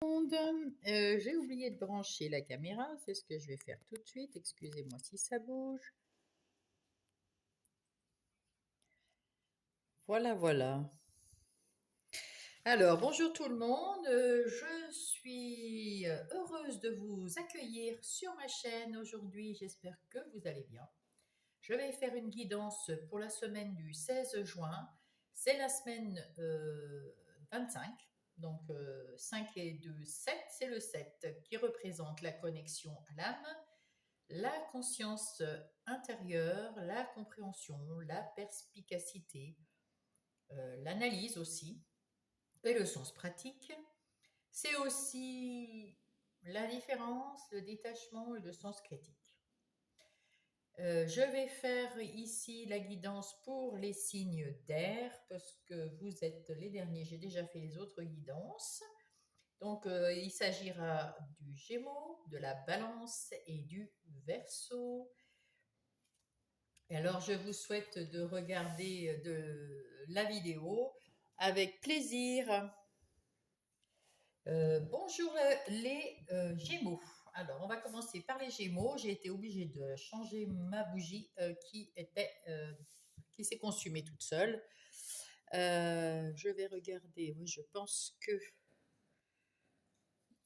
Monde. J'ai oublié de brancher la caméra, c'est ce que je vais faire tout de suite. Excusez-moi si ça bouge. Voilà, voilà. Alors, bonjour tout le monde. Je suis heureuse de vous accueillir sur ma chaîne aujourd'hui. J'espère que vous allez bien. Je vais faire une guidance pour la semaine du 16 juin. C'est la semaine 25. Donc 5 et 2, 7, c'est le 7 qui représente la connexion à l'âme, la conscience intérieure, la compréhension, la perspicacité, l'analyse aussi, et le sens pratique. C'est aussi la différence, le détachement et le sens critique. Je vais faire ici la guidance pour les signes d'air parce que vous êtes les derniers. J'ai déjà fait les autres guidances. Donc, il s'agira du Gémeaux, de la Balance et du Verseau. Et alors, je vous souhaite de regarder la vidéo avec plaisir. Bonjour les Gémeaux. Alors, on va commencer par les Gémeaux. J'ai été obligée de changer ma bougie qui s'est consumée toute seule. Je vais regarder. Oui, je pense que.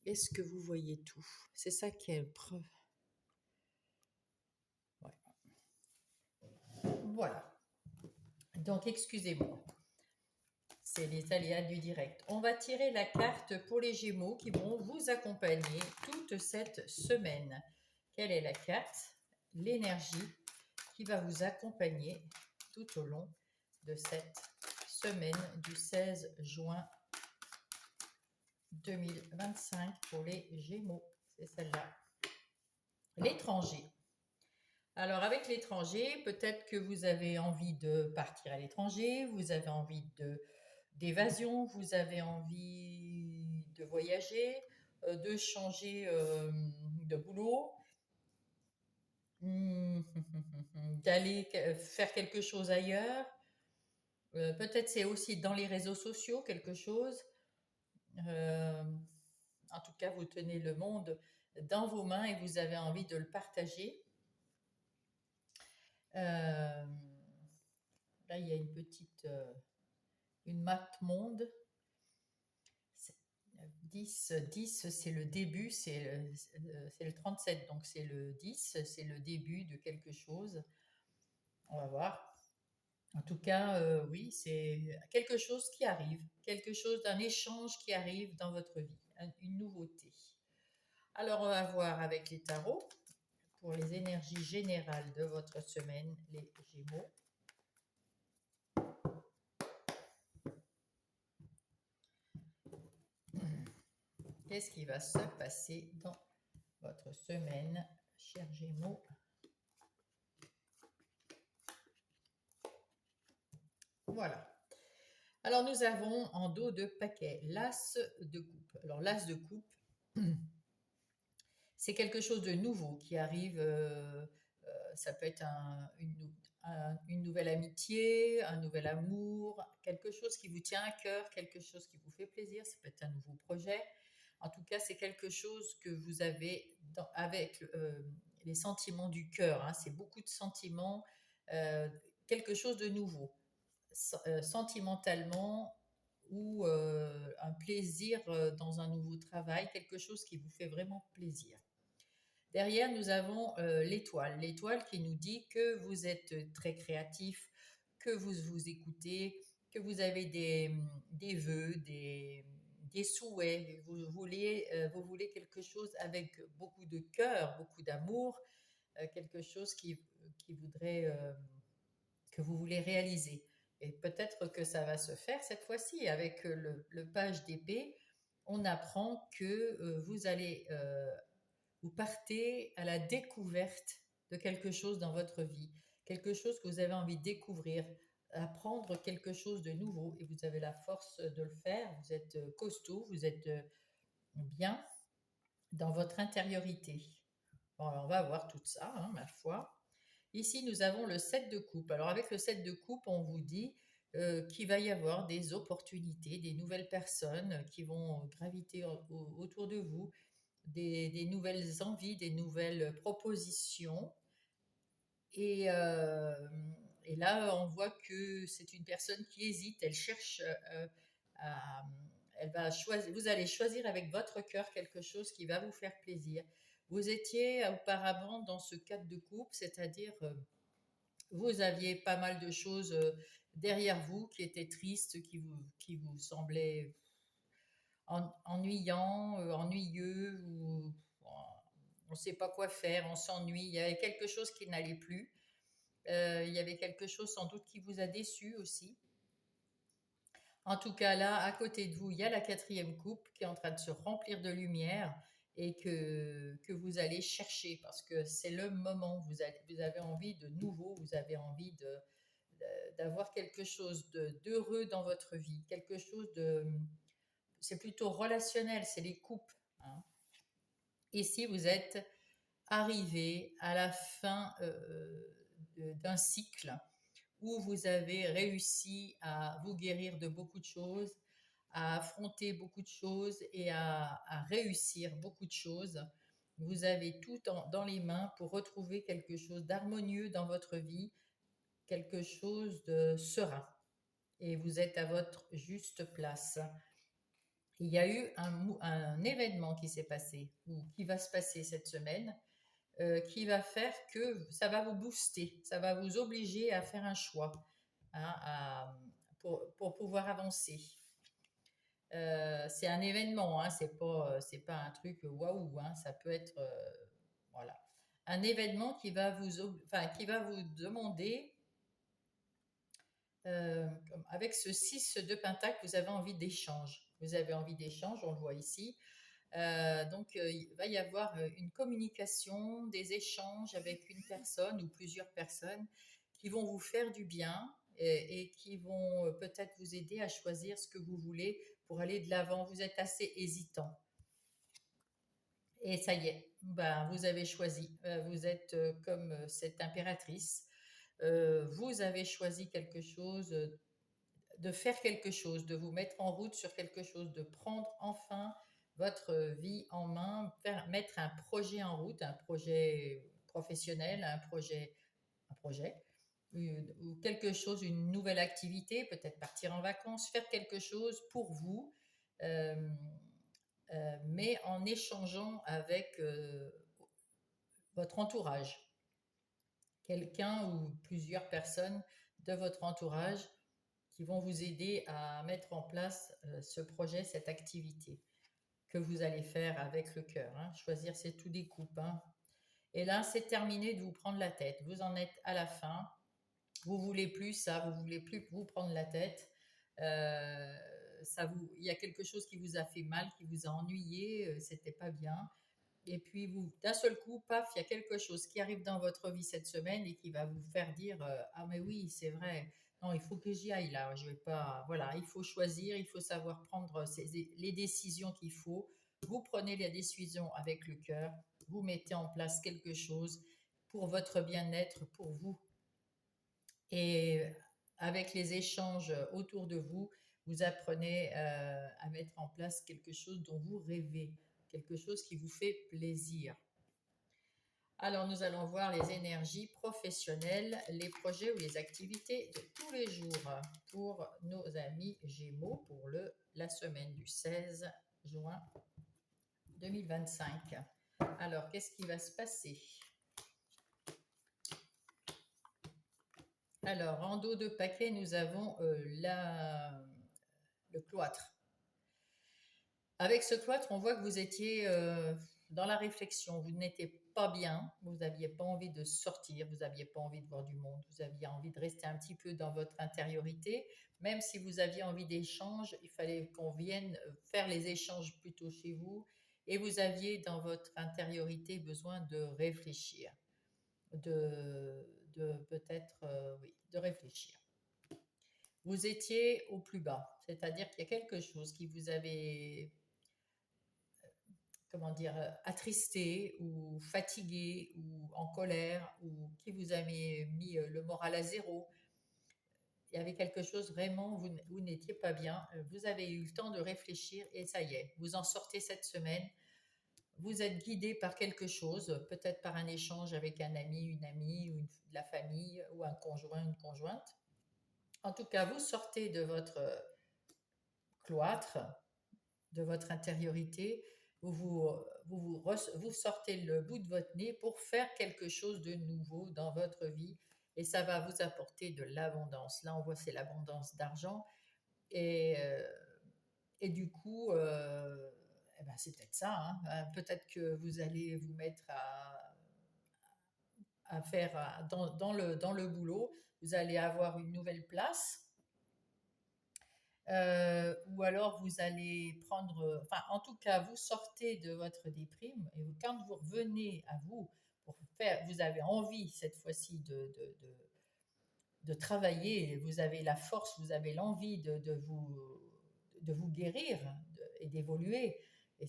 Est-ce que vous voyez tout? C'est ça qui est preuve. Ouais. Voilà. Donc, excusez-moi. C'est les aléas du direct. On va tirer la carte pour les Gémeaux qui vont vous accompagner toute cette semaine. Quelle est la carte? L'énergie qui va vous accompagner tout au long de cette semaine du 16 juin 2025 pour les Gémeaux. C'est celle-là. L'étranger. Alors avec l'étranger, peut-être que vous avez envie de partir à l'étranger, vous avez envie d'évasion, vous avez envie de voyager, de changer de boulot, d'aller faire quelque chose ailleurs. Peut-être c'est aussi dans les réseaux sociaux quelque chose. Euh, En tout cas, vous tenez le monde dans vos mains et vous avez envie de le partager. Euh, Là, il y a une petite, une map monde. 10, c'est le début, c'est le 37, donc c'est le 10, c'est le début de quelque chose. On va voir. En tout cas, oui, c'est quelque chose qui arrive, quelque chose d'un échange qui arrive dans votre vie, une nouveauté. Alors, on va voir avec les tarots pour les énergies générales de votre semaine, les Gémeaux. Qu'est-ce qui va se passer dans votre semaine, chers Gémeaux? Voilà. Alors, nous avons en dos de paquet l'as de coupe. Alors, l'as de coupe, c'est quelque chose de nouveau qui arrive. Ça peut être une nouvelle amitié, un nouvel amour, quelque chose qui vous tient à cœur, quelque chose qui vous fait plaisir. Ça peut être un nouveau projet. En tout cas, c'est quelque chose que vous avez avec les sentiments du cœur. Hein. C'est beaucoup de sentiments, quelque chose de nouveau, sentimentalement ou un plaisir dans un nouveau travail, quelque chose qui vous fait vraiment plaisir. Derrière, nous avons l'étoile. L'étoile qui nous dit que vous êtes très créatif, que vous vous écoutez, que vous avez des vœux, des souhaits. Vous voulez quelque chose avec beaucoup de cœur, beaucoup d'amour, quelque chose qui voudrait, que vous voulez réaliser. Et peut-être que ça va se faire cette fois-ci avec le page d'épée. On apprend que vous partez à la découverte de quelque chose dans votre vie, quelque chose que vous avez envie de découvrir, apprendre quelque chose de nouveau et vous avez la force de le faire. Vous êtes costaud, vous êtes bien dans votre intériorité. Bon, alors on va voir tout ça, hein, ma foi. Ici, nous avons le 7 de coupe. Alors avec le 7 de coupe, on vous dit qu'il va y avoir des opportunités, des nouvelles personnes qui vont graviter autour de vous, des nouvelles envies, des nouvelles propositions. Et, euh, et là, on voit que c'est une personne qui hésite, elle cherche à... Elle va choisir, vous allez choisir avec votre cœur quelque chose qui va vous faire plaisir. Vous étiez auparavant dans ce cadre de couple, c'est-à-dire vous aviez pas mal de choses derrière vous qui étaient tristes, qui vous semblaient ennuyants, ennuyeux, ou on ne sait pas quoi faire, on s'ennuie. Il y avait quelque chose qui n'allait plus. Il y avait quelque chose sans doute qui vous a déçu aussi. En tout cas, là, à côté de vous, il y a la quatrième coupe qui est en train de se remplir de lumière et que vous allez chercher parce que c'est le moment. Vous avez envie de nouveau, vous avez envie d'avoir quelque chose d'heureux dans votre vie, quelque chose de... C'est plutôt relationnel, c'est les coupes, hein. Ici, vous êtes arrivé à la fin d'un cycle où vous avez réussi à vous guérir de beaucoup de choses, à affronter beaucoup de choses et à réussir beaucoup de choses. Vous avez tout dans les mains pour retrouver quelque chose d'harmonieux dans votre vie, quelque chose de serein. Et vous êtes à votre juste place. Il y a eu un événement qui s'est passé ou qui va se passer cette semaine qui va faire que ça va vous booster, ça va vous obliger à faire un choix, hein, pour pouvoir avancer. C'est un événement, hein, c'est pas un truc waouh, hein, ça peut être voilà, un événement qui va vous demander, avec ce 6 de Pentacle, vous avez envie d'échange. Vous avez envie d'échange, on le voit ici. Donc, il va y avoir une communication, des échanges avec une personne ou plusieurs personnes qui vont vous faire du bien et qui vont peut-être vous aider à choisir ce que vous voulez pour aller de l'avant. Vous êtes assez hésitant. Et ça y est, ben, vous avez choisi. Vous êtes comme cette impératrice. Vous avez choisi quelque chose, de faire quelque chose, de vous mettre en route sur quelque chose, de prendre enfin votre vie en main, mettre un projet en route, un projet professionnel, un projet ou quelque chose, une nouvelle activité, peut-être partir en vacances, faire quelque chose pour vous, euh, mais en échangeant avec votre entourage, quelqu'un ou plusieurs personnes de votre entourage qui vont vous aider à mettre en place ce projet, cette activité que vous allez faire avec le cœur, hein. Choisir, c'est tout des coupes, hein. Et là, c'est terminé de vous prendre la tête. Vous en êtes à la fin. Vous voulez plus ça, vous voulez plus vous prendre la tête. Euh, il y a quelque chose qui vous a fait mal, qui vous a ennuyé, c'était pas bien. Et puis vous, d'un seul coup, paf, il y a quelque chose qui arrive dans votre vie cette semaine et qui va vous faire dire ah mais oui, c'est vrai. Non, il faut que j'y aille là. Je vais pas. Voilà, il faut choisir, il faut savoir prendre les décisions qu'il faut. Vous prenez les décisions avec le cœur. Vous mettez en place quelque chose pour votre bien-être, pour vous. Et avec les échanges autour de vous, vous apprenez à mettre en place quelque chose dont vous rêvez, quelque chose qui vous fait plaisir. Alors, nous allons voir les énergies professionnelles, les projets ou les activités de tous les jours pour nos amis Gémeaux pour la semaine du 16 juin 2025. Alors, qu'est-ce qui va se passer? Alors, en dos de paquet, nous avons le cloître. Avec ce cloître, on voit que vous étiez dans la réflexion, vous n'étiez pas bien, vous n'aviez pas envie de sortir, vous n'aviez pas envie de voir du monde, vous aviez envie de rester un petit peu dans votre intériorité. Même si vous aviez envie d'échanges, il fallait qu'on vienne faire les échanges plutôt chez vous. Et vous aviez dans votre intériorité besoin de réfléchir, de peut-être, oui, de réfléchir. Vous étiez au plus bas, c'est-à-dire qu'il y a quelque chose qui vous avait, comment dire, attristé ou fatigué ou en colère ou qui vous a mis le moral à zéro. il y avait quelque chose vraiment, vous n'étiez pas bien, vous avez eu le temps de réfléchir et ça y est, vous en sortez cette semaine, vous êtes guidé par quelque chose, peut-être par un échange avec un ami, une amie, ou de la famille, ou un conjoint, une conjointe. En tout cas, vous sortez de votre cloître, de votre intériorité, vous sortez le bout de votre nez pour faire quelque chose de nouveau dans votre vie et ça va vous apporter de l'abondance. Là, on voit c'est l'abondance d'argent et, et du coup, eh ben, c'est peut-être ça. Hein. Peut-être que vous allez vous mettre à faire dans le boulot, vous allez avoir une nouvelle place ou alors vous allez prendre, enfin en tout cas vous sortez de votre déprime et quand vous revenez à vous pour faire, vous avez envie cette fois-ci de travailler, vous avez la force, vous avez l'envie de vous guérir et d'évoluer et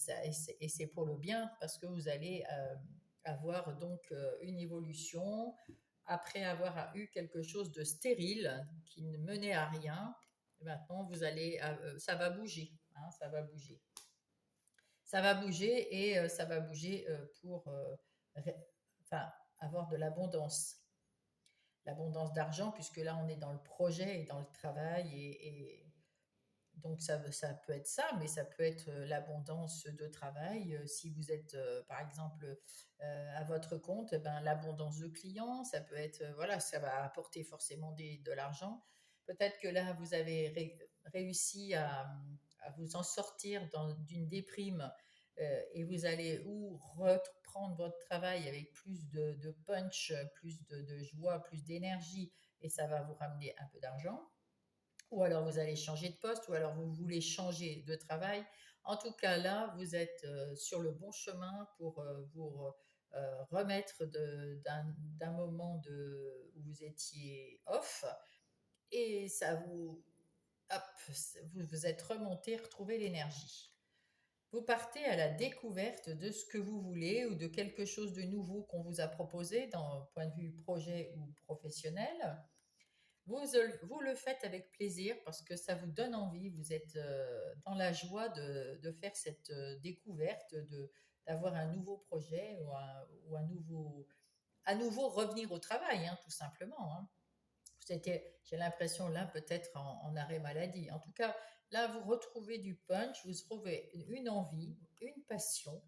c'est pour le bien parce que vous allez avoir donc une évolution après avoir eu quelque chose de stérile qui ne menait à rien. Maintenant, vous allez, ça va bouger, hein, ça va bouger. Ça va bouger et ça va bouger pour enfin, avoir de l'abondance. L'abondance d'argent, puisque là, on est dans le projet et dans le travail. Et donc, ça peut être ça, mais ça peut être l'abondance de travail. Si vous êtes, par exemple, à votre compte, eh ben, l'abondance de clients, ça peut être, voilà, ça va apporter forcément de l'argent. Peut-être que là, vous avez réussi à vous en sortir d'une déprime et vous allez ou reprendre votre travail avec plus de punch, plus de joie, plus d'énergie et ça va vous ramener un peu d'argent. Ou alors vous allez changer de poste, ou alors vous voulez changer de travail. En tout cas, là, vous êtes sur le bon chemin pour vous remettre d'un moment où vous étiez off et ça hop, vous vous êtes remonté, retrouvé l'énergie. Vous partez à la découverte de ce que vous voulez ou de quelque chose de nouveau qu'on vous a proposé d'un point de vue projet ou professionnel. Vous le faites avec plaisir parce que ça vous donne envie, vous êtes dans la joie de faire cette découverte, d'avoir un nouveau projet ou à nouveau revenir au travail, hein, tout simplement. Hein. J'ai l'impression là peut-être en arrêt maladie. En tout cas, là vous retrouvez du punch, vous retrouvez une envie, une passion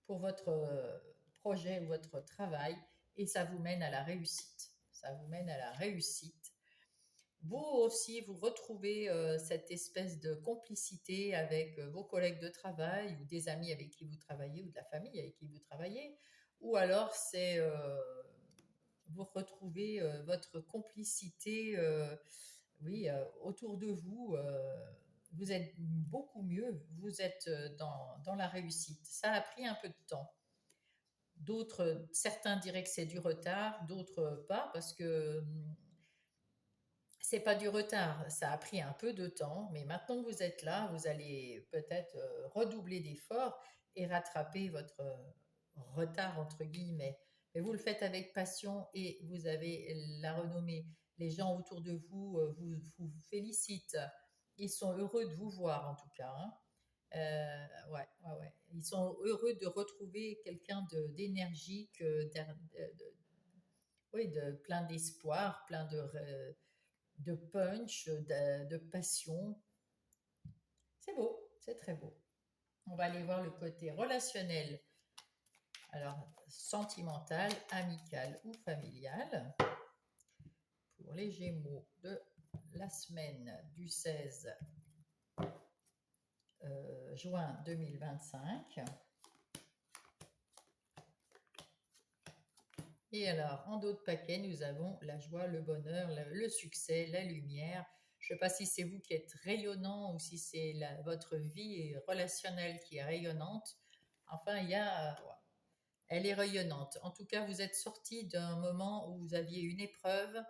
pour votre projet ou votre travail et ça vous mène à la réussite. Ça vous mène à la réussite. Vous aussi, vous retrouvez cette espèce de complicité avec vos collègues de travail ou des amis avec qui vous travaillez ou de la famille avec qui vous travaillez. Ou alors, vous retrouvez votre complicité oui, autour de vous. Vous êtes beaucoup mieux, vous êtes dans la réussite. Ça a pris un peu de temps. Certains diraient que c'est du retard, d'autres pas, parce que c'est pas du retard, ça a pris un peu de temps, mais maintenant que vous êtes là, vous allez peut-être redoubler d'efforts et rattraper votre retard entre guillemets. Mais vous le faites avec passion et vous avez la renommée. Les gens autour de vous vous félicitent. Ils sont heureux de vous voir en tout cas. Hein. Ouais, ouais, ouais. Ils sont heureux de retrouver quelqu'un d'énergique, oui, de plein d'espoir, plein de punch, de passion. C'est beau, c'est très beau. On va aller voir le côté relationnel. Alors, sentimental, amical ou familial. Pour les Gémeaux de la semaine du 16 juin 2025. Et alors, en d'autres paquets, nous avons la joie, le bonheur, le succès, la lumière. Je ne sais pas si c'est vous qui êtes rayonnant ou si c'est votre vie relationnelle qui est rayonnante. Enfin, elle est rayonnante. En tout cas, vous êtes sorti d'un moment où vous aviez une épreuve,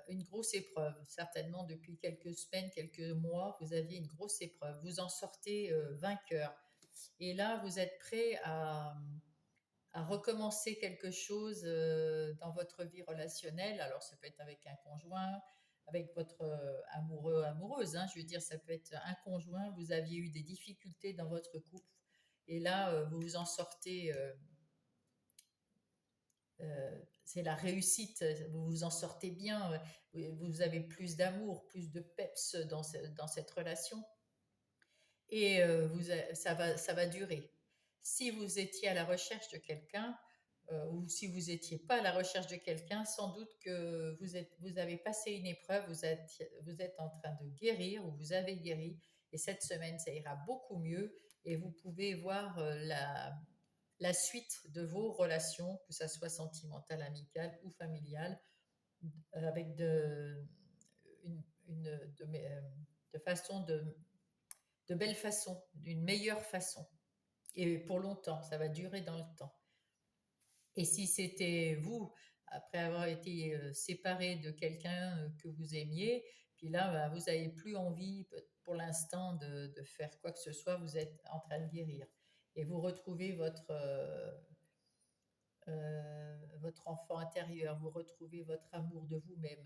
une grosse épreuve. Certainement, depuis quelques semaines, quelques mois, vous aviez une grosse épreuve. Vous en sortez vainqueur. Et là, vous êtes prêt à recommencer quelque chose dans votre vie relationnelle. Alors, ça peut être avec un conjoint, avec votre amoureux, amoureuse, hein, je veux dire, ça peut être un conjoint, vous aviez eu des difficultés dans votre couple, et là, vous vous en sortez, c'est la réussite, vous vous en sortez bien, vous avez plus d'amour, plus de peps dans cette relation, et ça va durer. Si vous étiez à la recherche de quelqu'un, ou si vous n'étiez pas à la recherche de quelqu'un, sans doute que vous avez passé une épreuve, vous êtes en train de guérir ou vous avez guéri, et cette semaine, ça ira beaucoup mieux et vous pouvez voir la suite de vos relations, que ce soit sentimentale, amicale ou familiale, avec une, de façon de belle façon, d'une meilleure façon. Et pour longtemps, ça va durer dans le temps. Et si c'était vous, après avoir été séparé de quelqu'un que vous aimiez, puis là, bah, vous n'avez plus envie pour l'instant de faire quoi que ce soit, vous êtes en train de guérir. Et vous retrouvez votre enfant intérieur, vous retrouvez votre amour de vous-même.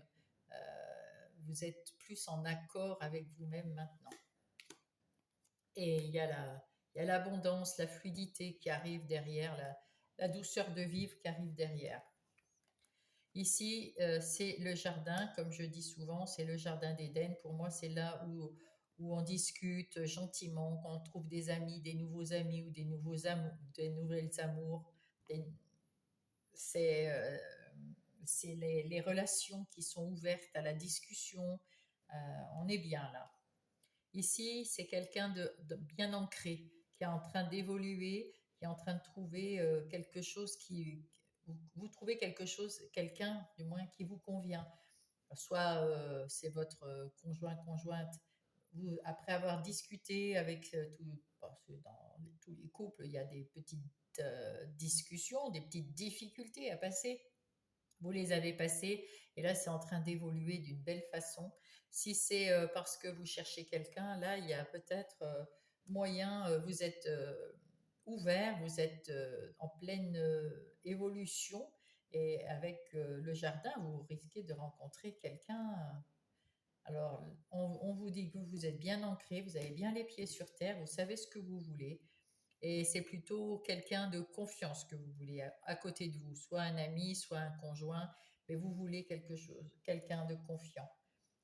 Vous êtes plus en accord avec vous-même maintenant. Et il y a l'abondance, la fluidité qui arrive derrière, la douceur de vivre qui arrive derrière. Ici, c'est le jardin, comme je dis souvent, c'est le jardin d'Éden. Pour moi, c'est là où on discute gentiment, qu'on trouve des amis, des nouveaux amis ou des nouveaux amours, des nouvelles amours. C'est les relations qui sont ouvertes à la discussion. On est bien là. Ici, c'est quelqu'un de bien ancré, qui est en train d'évoluer, qui est en train de trouver quelque chose vous trouvez quelque chose, quelqu'un du moins qui vous convient. Soit c'est votre conjoint, conjointe. Vous, après avoir discuté avec parce que dans tous les couples, il y a des petites discussions, des petites difficultés à passer. Vous les avez passées et là, c'est en train d'évoluer d'une belle façon. Si c'est parce que vous cherchez quelqu'un, là, il y a peut-être moyen, vous êtes ouvert, vous êtes en pleine évolution et avec le jardin, vous risquez de rencontrer quelqu'un. Alors, on vous dit que vous êtes bien ancré, vous avez bien les pieds sur terre, vous savez ce que vous voulez. Et c'est plutôt quelqu'un de confiance que vous voulez à côté de vous, soit un ami, soit un conjoint, mais vous voulez quelque chose, quelqu'un de confiant,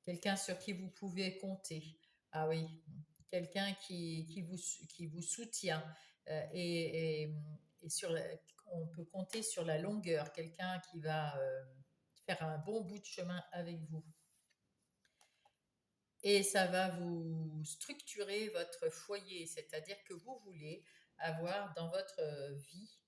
quelqu'un sur qui vous pouvez compter. Ah oui, quelqu'un qui vous soutient et on peut compter sur la longueur, quelqu'un qui va faire un bon bout de chemin avec vous. Et ça va vous structurer votre foyer, c'est-à-dire que vous voulez avoir dans votre vie,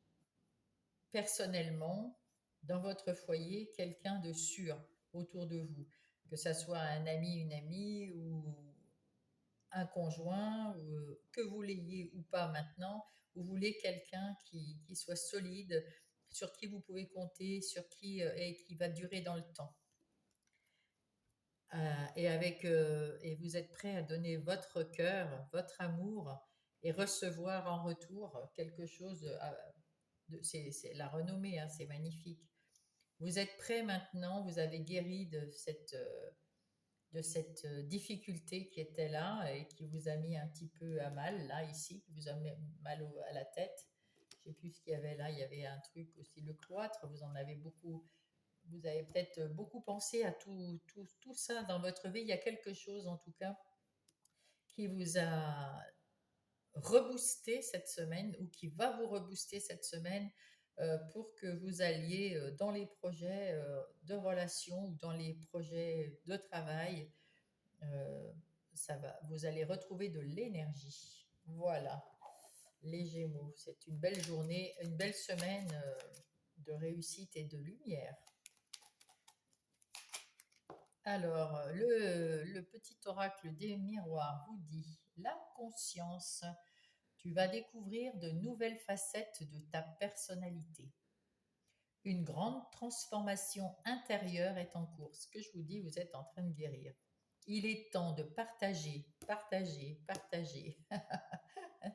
personnellement, dans votre foyer, quelqu'un de sûr autour de vous, que ça soit un ami, une amie ou un conjoint, ou, que vous l'ayez ou pas maintenant, vous voulez quelqu'un qui soit solide, sur qui vous pouvez compter, sur qui et qui va durer dans le temps. Et vous êtes prêt à donner votre cœur, votre amour et recevoir en retour quelque chose. C'est la renommée, hein, c'est magnifique. Vous êtes prêt maintenant, vous avez guéri de cette difficulté qui était là et qui vous a mis un petit peu à mal, là, ici, qui vous a mis mal à la tête. Je ne sais plus ce qu'il y avait là, il y avait un truc aussi, le cloître, vous en avez beaucoup. Vous avez peut-être beaucoup pensé à tout ça dans votre vie. Il y a quelque chose, en tout cas, qui vous a reboosté cette semaine ou qui va vous rebooster cette semaine pour que vous alliez dans les projets de relation ou dans les projets de travail. euh, vous allez retrouver de l'énergie. Voilà, les Gémeaux. C'est une belle journée, une belle semaine de réussite et de lumière. Alors, le petit oracle des miroirs vous dit la conscience. Tu vas découvrir de nouvelles facettes de ta personnalité. Une grande transformation intérieure est en cours. Ce que je vous dis, vous êtes en train de guérir. Il est temps de partager, partager, partager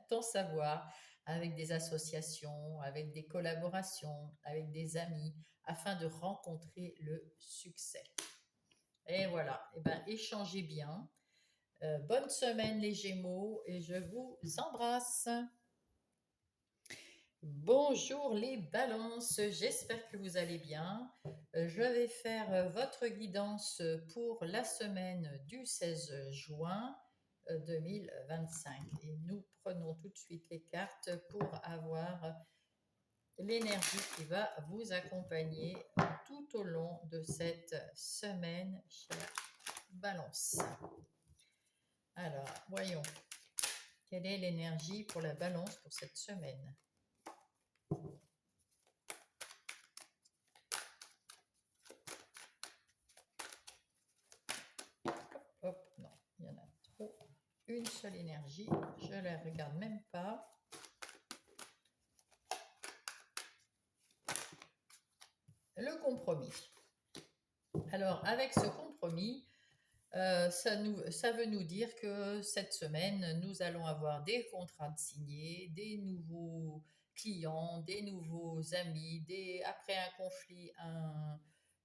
ton savoir avec des associations, avec des collaborations, avec des amis, afin de rencontrer le succès. Et voilà, et ben, échangez bien. Bonne semaine les Gémeaux et je vous embrasse. Bonjour les balances, j'espère que vous allez bien. Je vais faire votre guidance pour la semaine du 16 juin 2025. Et nous prenons tout de suite les cartes pour avoir l'énergie qui va vous accompagner tout au long de cette semaine, chère balance. Alors, voyons, quelle est l'énergie pour la balance pour cette semaine? Hop, non, il y en a trop. Une seule énergie, je ne la regarde même pas. Le compromis. Alors, avec ce compromis, ça veut nous dire que cette semaine, nous allons avoir des contrats de signés, des nouveaux clients, des nouveaux amis, après un conflit,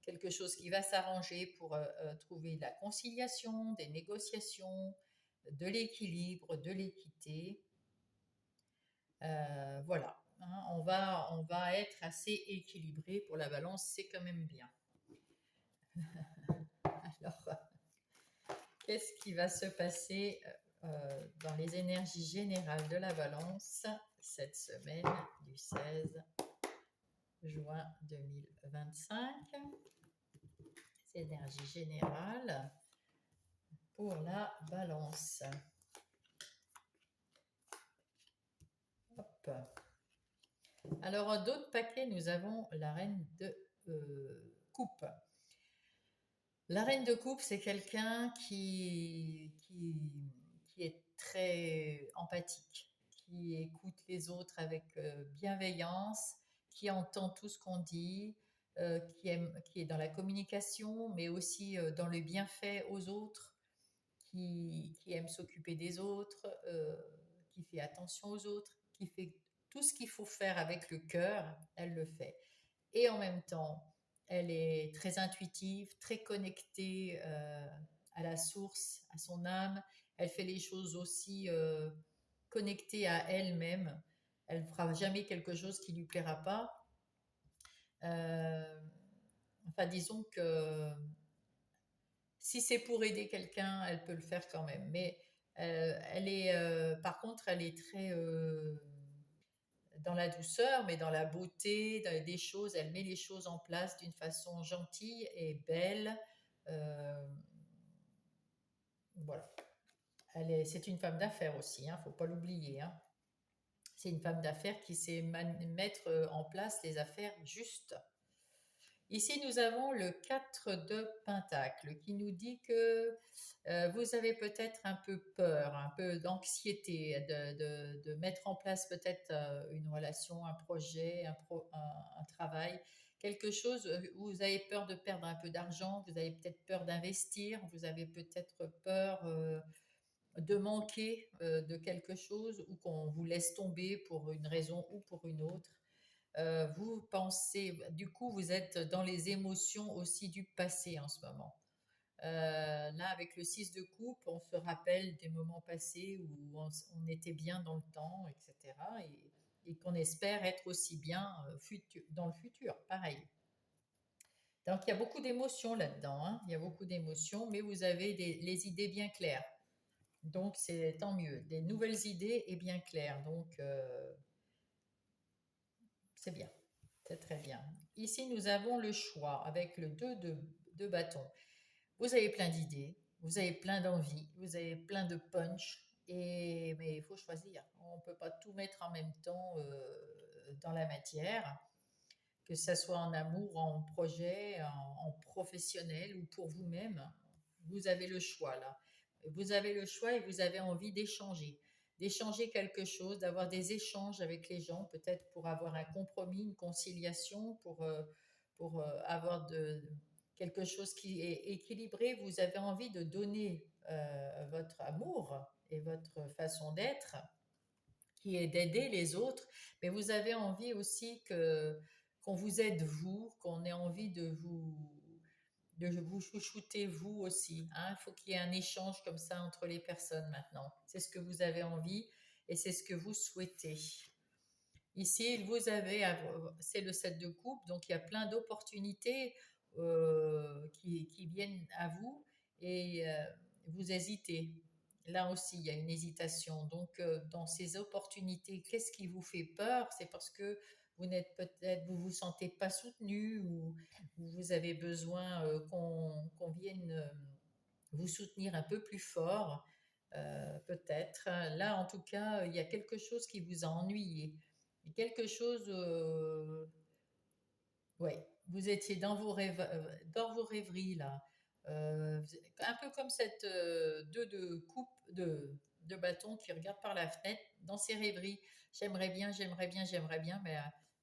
quelque chose qui va s'arranger pour trouver de la conciliation, des négociations, de l'équilibre, de l'équité. Voilà, hein, on va être assez équilibré pour la balance, c'est quand même bien. Alors, qu'est-ce qui va se passer dans les énergies générales de la balance cette semaine du 16 juin 2025? Les énergies générales pour la balance. Hop. Alors, d'autres paquets, nous avons la reine de coupe. La reine de coupe, c'est quelqu'un qui est très empathique, qui écoute les autres avec bienveillance, qui entend tout ce qu'on dit, qui est dans la communication, mais aussi dans le bienfait aux autres, qui aime s'occuper des autres, qui fait attention aux autres, qui fait tout ce qu'il faut faire avec le cœur, elle le fait. Et en même temps, elle est très intuitive, très connectée à la source, à son âme. Elle fait les choses aussi connectées à elle-même. Elle ne fera jamais quelque chose qui ne lui plaira pas. Enfin, disons que si c'est pour aider quelqu'un, elle peut le faire quand même. Mais par contre, elle est très dans la douceur, mais dans la beauté des choses. Elle met les choses en place d'une façon gentille et belle. Euh, voilà. C'est une femme d'affaires aussi, il ne faut pas l'oublier. Hein. C'est une femme d'affaires qui sait mettre en place les affaires justes. Ici, nous avons le 4 de Pentacle qui nous dit que vous avez peut-être un peu peur, un peu d'anxiété de mettre en place peut-être une relation, un projet, un travail, quelque chose où vous avez peur de perdre un peu d'argent, vous avez peut-être peur d'investir, vous avez peut-être peur de manquer de quelque chose ou qu'on vous laisse tomber pour une raison ou pour une autre. Vous pensez, du coup, vous êtes dans les émotions aussi du passé en ce moment. Là, avec le 6 de coupe, on se rappelle des moments passés où on était bien dans le temps, etc. Et qu'on espère être aussi bien dans le futur, pareil. Donc, il y a beaucoup d'émotions là-dedans. Hein. Il y a beaucoup d'émotions, mais vous avez les idées bien claires. Donc, c'est tant mieux. Des nouvelles idées et bien claires. Donc, c'est bien. C'est très bien. Ici, nous avons le choix avec le 2 de bâton. Vous avez plein d'idées, vous avez plein d'envies, vous avez plein de punch, mais il faut choisir. On ne peut pas tout mettre en même temps dans la matière, que ce soit en amour, en projet, en professionnel ou pour vous-même. Vous avez le choix là. Vous avez le choix et vous avez envie d'échanger quelque chose, d'avoir des échanges avec les gens, peut-être pour avoir un compromis, une conciliation, pour avoir quelque chose qui est équilibré. Vous avez envie de donner votre amour et votre façon d'être, qui est d'aider les autres, mais vous avez envie aussi qu'on vous aide vous, qu'on ait envie de vous chouchouter vous aussi, hein. Il faut qu'il y ait un échange comme ça entre les personnes maintenant. C'est ce que vous avez envie et c'est ce que vous souhaitez. Ici, vous avez, c'est le 7 de coupe, donc il y a plein d'opportunités qui viennent à vous et vous hésitez. Là aussi, il y a une hésitation. Donc, dans ces opportunités, qu'est-ce qui vous fait peur? C'est parce que vous n'êtes peut-être, vous vous sentez pas soutenu ou vous avez besoin qu'on vienne vous soutenir un peu plus fort, peut-être. Là, en tout cas, il y a quelque chose qui vous a ennuyé. Quelque chose, ouais, vous étiez dans vos rêveries là. Un peu comme cette deux de bâton qui regarde par la fenêtre dans ses rêveries. J'aimerais bien, j'aimerais bien, j'aimerais bien, mais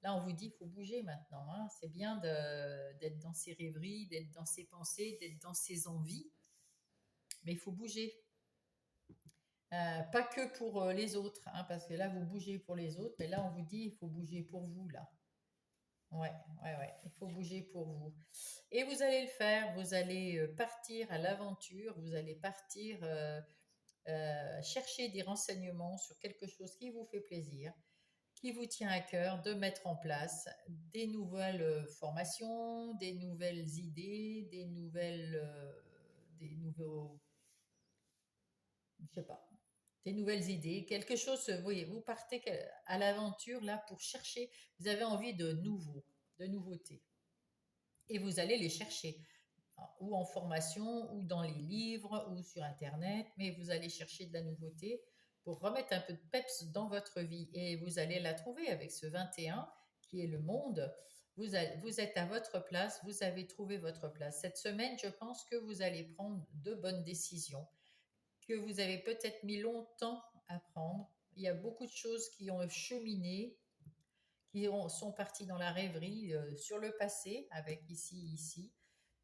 là on vous dit il faut bouger maintenant, hein. C'est bien d'être dans ses rêveries, d'être dans ses pensées, d'être dans ses envies, mais il faut bouger. Pas que pour les autres, hein, parce que là vous bougez pour les autres, mais là on vous dit il faut bouger pour vous là. Ouais, ouais, ouais, il faut bouger pour vous. Et vous allez le faire, vous allez partir à l'aventure, vous allez partir chercher des renseignements sur quelque chose qui vous fait plaisir, qui vous tient à cœur de mettre en place des nouvelles formations, des nouvelles idées, des nouveaux, je sais pas, des nouvelles idées, quelque chose, vous voyez, vous partez à l'aventure là pour chercher, vous avez envie de nouveau, de nouveautés. Et vous allez les chercher, ou en formation, ou dans les livres, ou sur Internet, mais vous allez chercher de la nouveauté pour remettre un peu de peps dans votre vie. Et vous allez la trouver avec ce 21 qui est le monde. Vous êtes à votre place, vous avez trouvé votre place. Cette semaine, je pense que vous allez prendre de bonnes décisions, que vous avez peut-être mis longtemps à prendre. Il y a beaucoup de choses qui ont cheminé, sont partis dans la rêverie sur le passé, avec ici, ici,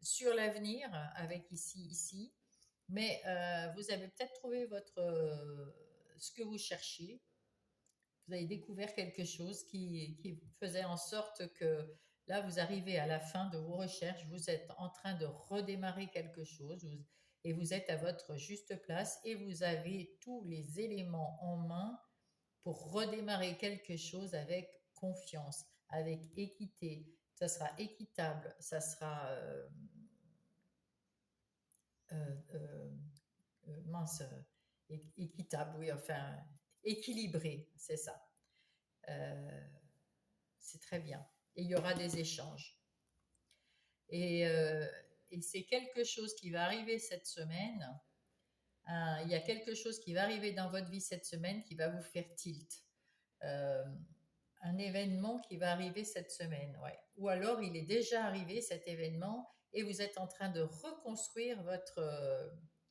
sur l'avenir, avec ici, ici. Mais vous avez peut-être trouvé ce que vous cherchiez. Vous avez découvert quelque chose qui faisait en sorte que là, vous arrivez à la fin de vos recherches, vous êtes en train de redémarrer quelque chose et vous êtes à votre juste place et vous avez tous les éléments en main pour redémarrer quelque chose avec confiance, avec équité. Ça sera équitable, ça sera euh, euh, mince, équitable, oui, enfin, équilibré, c'est ça. Euh, c'est très bien. Et il y aura des échanges. Et, euh, et c'est quelque chose qui va arriver cette semaine. Il y a quelque chose qui va arriver dans votre vie cette semaine qui va vous faire tilt. Euh, un événement qui va arriver cette semaine, ouais. Ou alors il est déjà arrivé cet événement et vous êtes en train de reconstruire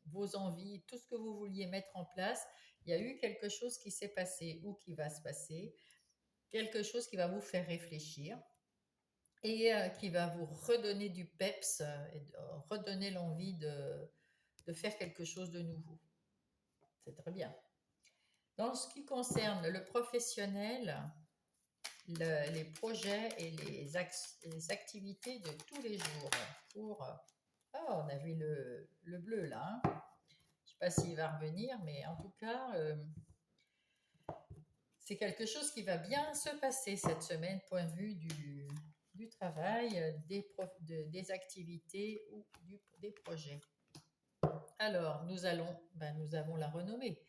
vos envies, tout ce que vous vouliez mettre en place. Il y a eu quelque chose qui s'est passé ou qui va se passer, quelque chose qui va vous faire réfléchir et qui va vous redonner du peps et redonner l'envie de faire quelque chose de nouveau. C'est très bien. Dans ce qui concerne le professionnel, les projets et les activités de tous les jours. On a vu le bleu là, hein. Je ne sais pas s'il va revenir, mais en tout cas, c'est quelque chose qui va bien se passer cette semaine, point de vue du travail, des activités ou des projets. Alors, nous avons la renommée.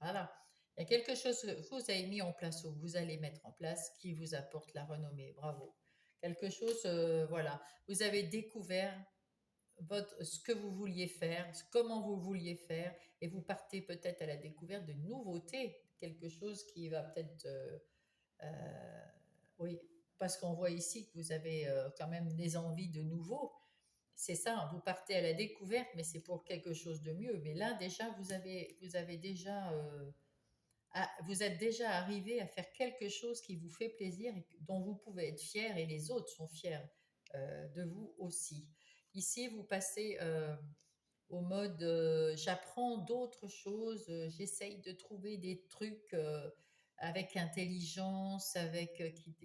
Voilà. Il y a quelque chose que vous avez mis en place ou vous allez mettre en place qui vous apporte la renommée. Bravo. Quelque chose, voilà. Vous avez découvert ce que vous vouliez faire, comment vous vouliez faire, et vous partez peut-être à la découverte de nouveautés, quelque chose qui va peut-être, oui, parce qu'on voit ici que vous avez quand même des envies de nouveau. C'est ça, vous partez à la découverte, mais c'est pour quelque chose de mieux. Mais là, déjà, vous avez déjà vous êtes déjà arrivé à faire quelque chose qui vous fait plaisir et dont vous pouvez être fier et les autres sont fiers de vous aussi. Ici, vous passez au mode j'apprends d'autres choses, j'essaye de trouver des trucs avec intelligence,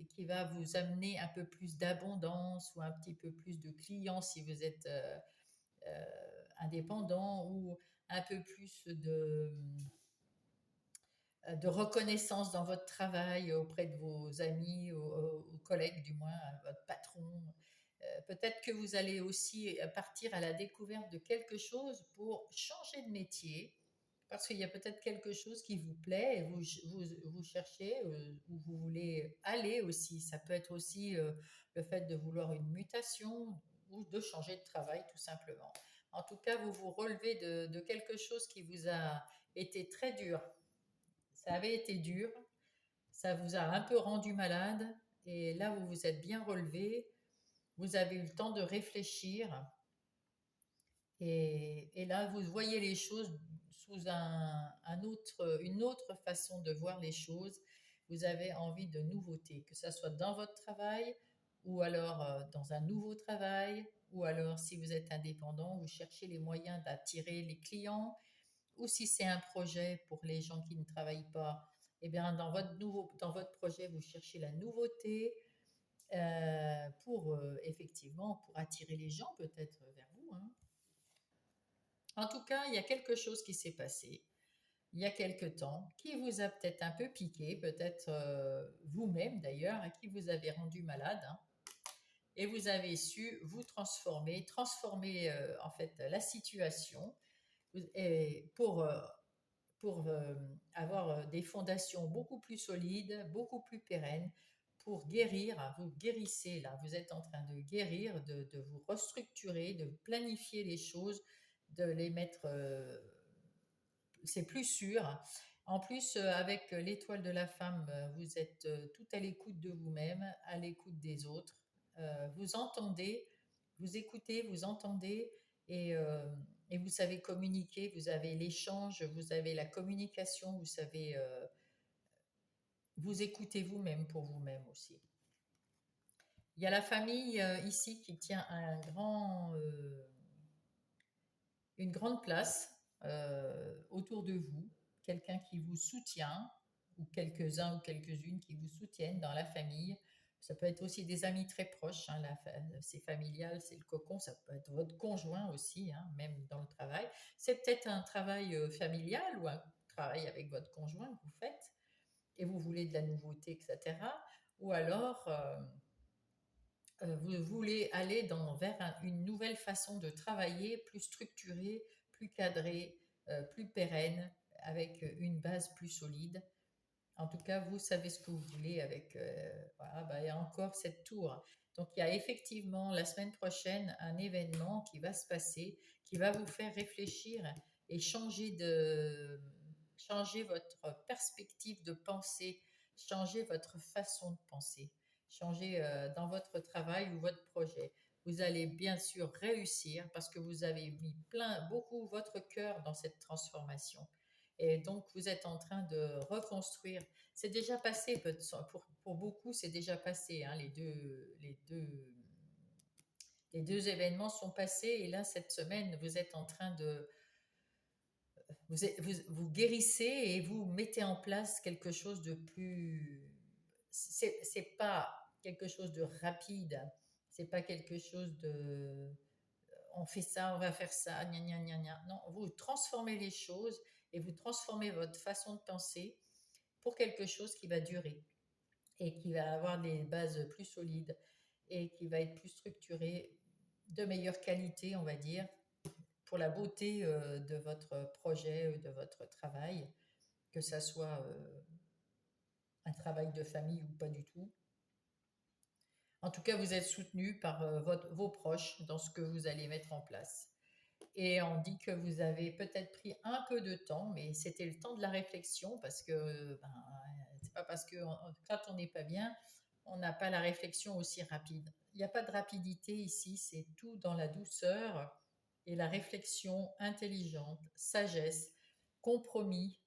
qui va vous amener un peu plus d'abondance ou un petit peu plus de clients si vous êtes indépendant, ou un peu plus de reconnaissance dans votre travail auprès de vos amis, aux collègues du moins, à votre patron. Peut-être que vous allez aussi partir à la découverte de quelque chose pour changer de métier, parce qu'il y a peut-être quelque chose qui vous plaît et vous cherchez où vous voulez aller aussi. Ça peut être aussi le fait de vouloir une mutation ou de changer de travail tout simplement. En tout cas, vous vous relevez de quelque chose qui vous a été très dur. Ça avait été dur, ça vous a un peu rendu malade, et là vous vous êtes bien relevé, vous avez eu le temps de réfléchir, et là vous voyez les choses sous une autre façon de voir les choses. Vous avez envie de nouveautés, que ce soit dans votre travail, ou alors dans un nouveau travail, ou alors si vous êtes indépendant, vous cherchez les moyens d'attirer les clients, ou si c'est un projet pour les gens qui ne travaillent pas, eh bien, dans votre projet, vous cherchez la nouveauté pour effectivement pour attirer les gens peut-être vers vous, hein. En tout cas, il y a quelque chose qui s'est passé il y a quelque temps qui vous a peut-être un peu piqué, peut-être vous-même d'ailleurs, et qui vous avait rendu malade, hein, et vous avez su vous transformer en fait la situation, et pour avoir des fondations beaucoup plus solides, beaucoup plus pérennes, pour guérir. Hein. Vous guérissez là, vous êtes en train de guérir, de vous restructurer, de planifier les choses, de les mettre, c'est plus sûr. En plus, avec l'étoile de la femme, vous êtes tout à l'écoute de vous-même, à l'écoute des autres. Vous entendez, vous écoutez, vous entendez, et, euh, et vous savez communiquer, vous avez l'échange, vous avez la communication, vous savez vous écoutez vous-même pour vous-même aussi. Il y a la famille ici qui tient une grande place autour de vous, quelqu'un qui vous soutient, ou quelques-uns ou quelques-unes qui vous soutiennent dans la famille. Ça peut être aussi des amis très proches, hein, c'est familial, c'est le cocon, ça peut être votre conjoint aussi, hein, même dans le travail. C'est peut-être un travail familial ou un travail avec votre conjoint que vous faites et vous voulez de la nouveauté, etc. Ou alors, vous voulez aller vers une nouvelle façon de travailler, plus structurée, plus cadrée, plus pérenne, avec une base plus solide. En tout cas, vous savez ce que vous voulez avec. Voilà, bah, il y a encore cette tour. Donc, il y a effectivement la semaine prochaine un événement qui va se passer, qui va vous faire réfléchir et changer votre perspective de pensée, changer votre façon de penser, changer dans votre travail ou votre projet. Vous allez bien sûr réussir parce que vous avez mis beaucoup votre cœur dans cette transformation. Et donc, vous êtes en train de reconstruire. C'est déjà passé, pour beaucoup, c'est déjà passé, hein, les deux événements sont passés, et là, cette semaine, vous êtes en train de, vous guérissez et vous mettez en place quelque chose de plus. C'est pas quelque chose de rapide, c'est pas quelque chose de. On fait ça, on va faire ça, gna gna gna gna. Non, vous transformez les choses et vous transformez votre façon de penser pour quelque chose qui va durer et qui va avoir des bases plus solides et qui va être plus structuré, de meilleure qualité, on va dire, pour la beauté de votre projet, de votre travail, que ça soit un travail de famille ou pas du tout. En tout cas, vous êtes soutenu par vos proches dans ce que vous allez mettre en place. Et on dit que vous avez peut-être pris un peu de temps, mais c'était le temps de la réflexion, parce que c'est pas parce que quand on n'est pas bien, on n'a pas la réflexion aussi rapide. Il n'y a pas de rapidité ici, c'est tout dans la douceur et la réflexion intelligente, sagesse, compromis,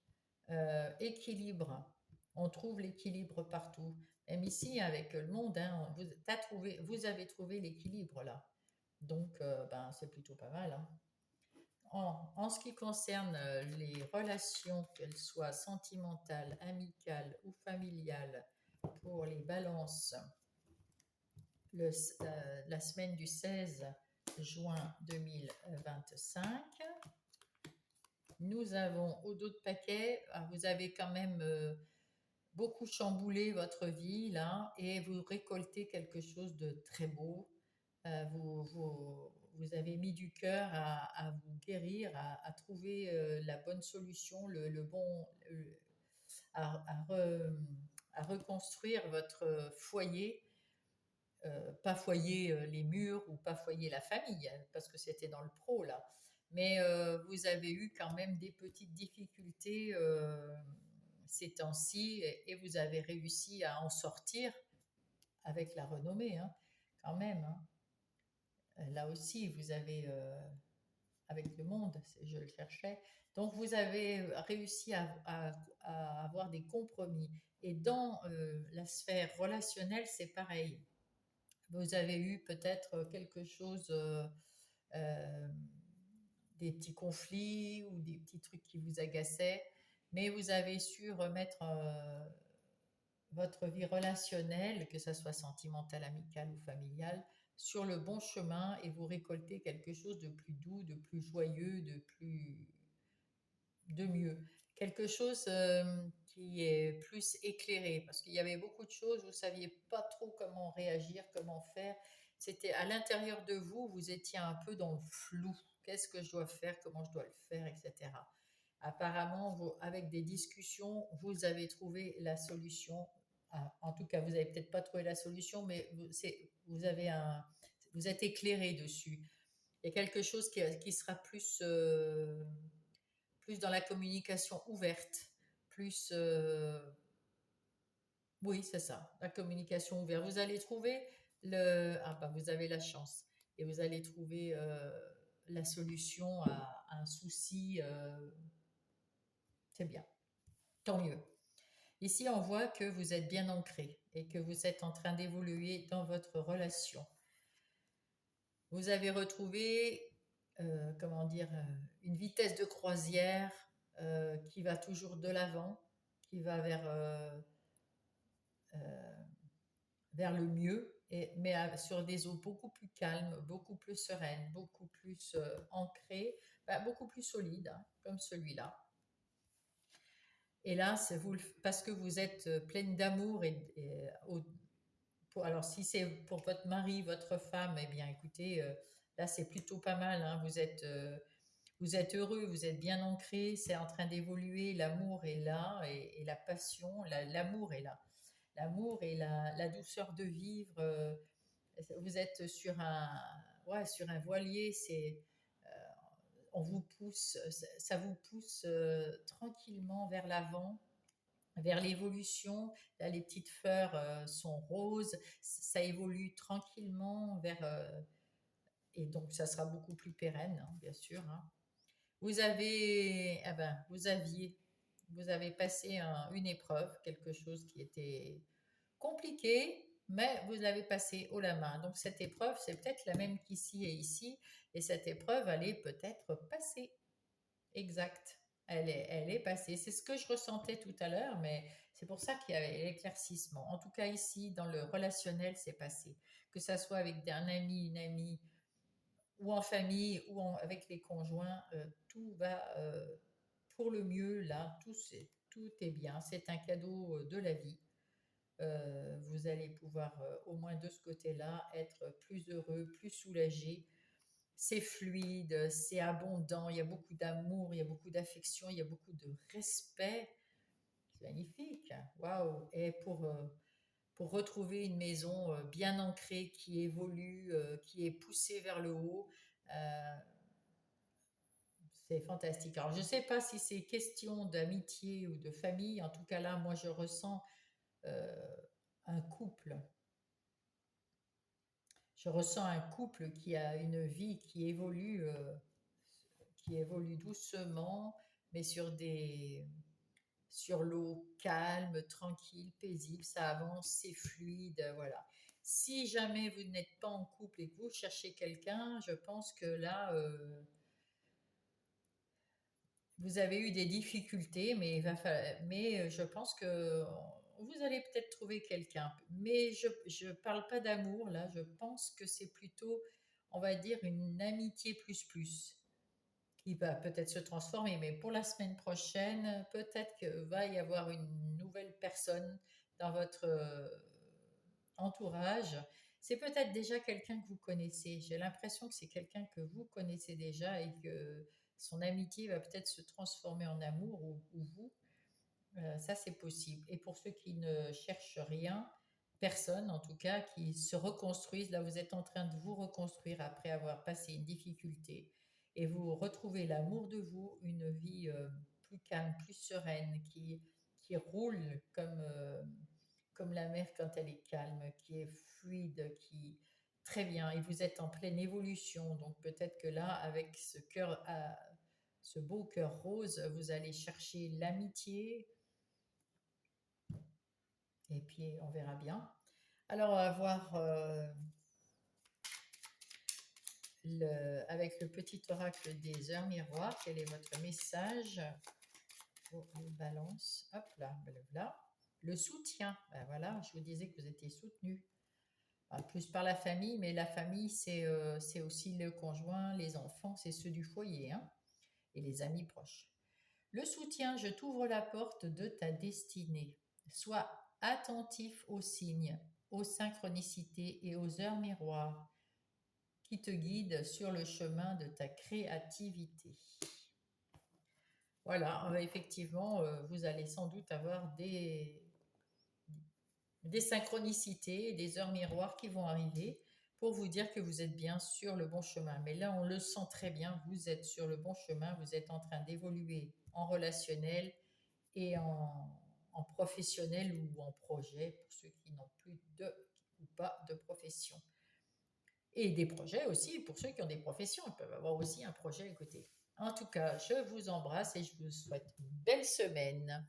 équilibre. On trouve l'équilibre partout. Même ici, avec le monde, hein, vous avez trouvé l'équilibre là. Donc, c'est plutôt pas mal, hein. en ce qui concerne les relations, qu'elles soient sentimentales, amicales ou familiales, pour les balances, la semaine du 16 juin 2025. Nous avons au dos de paquet, vous avez quand même beaucoup chamboulé votre vie là et vous récoltez quelque chose de très beau. Vous avez mis du cœur à vous guérir, à trouver la bonne solution, le bon, à, à re- à reconstruire votre foyer. Pas foyer les murs ou pas foyer la famille, hein, parce que c'était dans le pro là. Mais vous avez eu quand même des petites difficultés ces temps-ci et vous avez réussi à en sortir avec la renommée, hein, quand même. Hein. Là aussi, vous avez, avec le monde, je le cherchais, donc vous avez réussi à avoir des compromis. Et dans la sphère relationnelle, c'est pareil. Vous avez eu peut-être quelque chose, euh, des petits conflits ou des petits trucs qui vous agaçaient, mais vous avez su remettre votre vie relationnelle, que ce soit sentimentale, amicale ou familiale, sur le bon chemin et vous récoltez quelque chose de plus doux, de plus joyeux, de mieux. Quelque chose qui est plus éclairé, parce qu'il y avait beaucoup de choses, vous ne saviez pas trop comment réagir, comment faire. C'était à l'intérieur de vous, vous étiez un peu dans le flou. Qu'est-ce que je dois faire, comment je dois le faire, etc. Apparemment, avec des discussions, vous avez trouvé la solution. Ah, en tout cas, vous n'avez peut-être pas trouvé la solution, mais vous êtes éclairé dessus. Il y a quelque chose qui sera plus dans la communication ouverte, plus... oui, c'est ça, la communication ouverte. Vous allez trouver Ah bah, vous avez la chance. Et vous allez trouver la solution à un souci. C'est bien, tant mieux. Ici, on voit que vous êtes bien ancré et que vous êtes en train d'évoluer dans votre relation. Vous avez retrouvé, comment dire, une vitesse de croisière qui va toujours de l'avant, qui va euh, vers le mieux, mais sur des eaux beaucoup plus calmes, beaucoup plus sereines, beaucoup plus ancrées, beaucoup plus solides, hein, comme celui-là. Et là, c'est parce que vous êtes pleine d'amour alors si c'est pour votre mari, votre femme, eh bien écoutez, là c'est plutôt pas mal. Hein, vous êtes heureux, vous êtes bien ancré, c'est en train d'évoluer, l'amour est là et la passion, l'amour est là. L'amour et la douceur de vivre. Vous êtes sur un voilier, on vous pousse, ça vous pousse tranquillement vers l'avant, vers l'évolution. Là, les petites fleurs sont roses, ça évolue tranquillement et donc ça sera beaucoup plus pérenne, hein, bien sûr. Hein. Vous avez passé une épreuve, quelque chose qui était compliqué, mais vous l'avez passé haut la main. Donc cette épreuve, c'est peut-être la même qu'ici et ici, et cette épreuve, elle est peut-être passée. Exact. Elle est passée. C'est ce que je ressentais tout à l'heure, mais c'est pour ça qu'il y avait l'éclaircissement. En tout cas, ici, dans le relationnel, c'est passé. Que ça soit avec un ami, une amie, ou en famille, avec les conjoints, tout va pour le mieux là. Tout est bien. C'est un cadeau de la vie. Vous allez pouvoir, au moins de ce côté-là, être plus heureux, plus soulagé. C'est fluide, c'est abondant, il y a beaucoup d'amour, il y a beaucoup d'affection, il y a beaucoup de respect. C'est magnifique. Waouh! Et pour retrouver une maison bien ancrée, qui évolue, qui est poussée vers le haut, euh, c'est fantastique. Alors, je ne sais pas si c'est question d'amitié ou de famille. En tout cas, là, moi, je ressens euh, un couple. Je ressens un couple qui a une vie qui évolue doucement, mais sur l'eau calme, tranquille, paisible. Ça avance, c'est fluide, voilà. Si jamais vous n'êtes pas en couple et que vous cherchez quelqu'un, je pense que là, vous avez eu des difficultés, mais, mais je pense que vous allez peut-être trouver quelqu'un. Mais je ne parle pas d'amour, là, je pense que c'est plutôt, on va dire, une amitié plus plus qui va peut-être se transformer. Mais pour la semaine prochaine, peut-être qu'il va y avoir une nouvelle personne dans votre entourage. C'est peut-être déjà quelqu'un que vous connaissez. J'ai l'impression que c'est quelqu'un que vous connaissez déjà et que son amitié va peut-être se transformer en amour ou vous. Ça, c'est possible. Et pour ceux qui ne cherchent rien, personne en tout cas, qui se reconstruisent, là vous êtes en train de vous reconstruire après avoir passé une difficulté et vous retrouvez l'amour de vous, une vie plus calme, plus sereine, qui roule comme la mer quand elle est calme, qui est fluide, qui très bien. Et vous êtes en pleine évolution, donc peut-être que là, avec ce cœur, ce beau cœur rose, vous allez chercher l'amitié, et puis on verra bien. Alors on va voir avec le petit oracle des heures miroirs, quel est votre message pour les balances. Hop là, là. Le soutien, ben voilà, je vous disais que vous étiez soutenu. Plus par la famille, mais la famille, c'est aussi le conjoint, les enfants, c'est ceux du foyer, hein, et les amis proches. Le soutien, je t'ouvre la porte de ta destinée. Sois attentif aux signes, aux synchronicités et aux heures miroirs qui te guident sur le chemin de ta créativité. Voilà, effectivement, vous allez sans doute avoir des synchronicités, des heures miroirs qui vont arriver pour vous dire que vous êtes bien sur le bon chemin. Mais là, on le sent très bien, vous êtes sur le bon chemin, vous êtes en train d'évoluer en relationnel et en professionnel ou en projet pour ceux qui n'ont plus de ou pas de profession. Et des projets aussi pour ceux qui ont des professions, ils peuvent avoir aussi un projet à côté. En tout cas, je vous embrasse et je vous souhaite une belle semaine.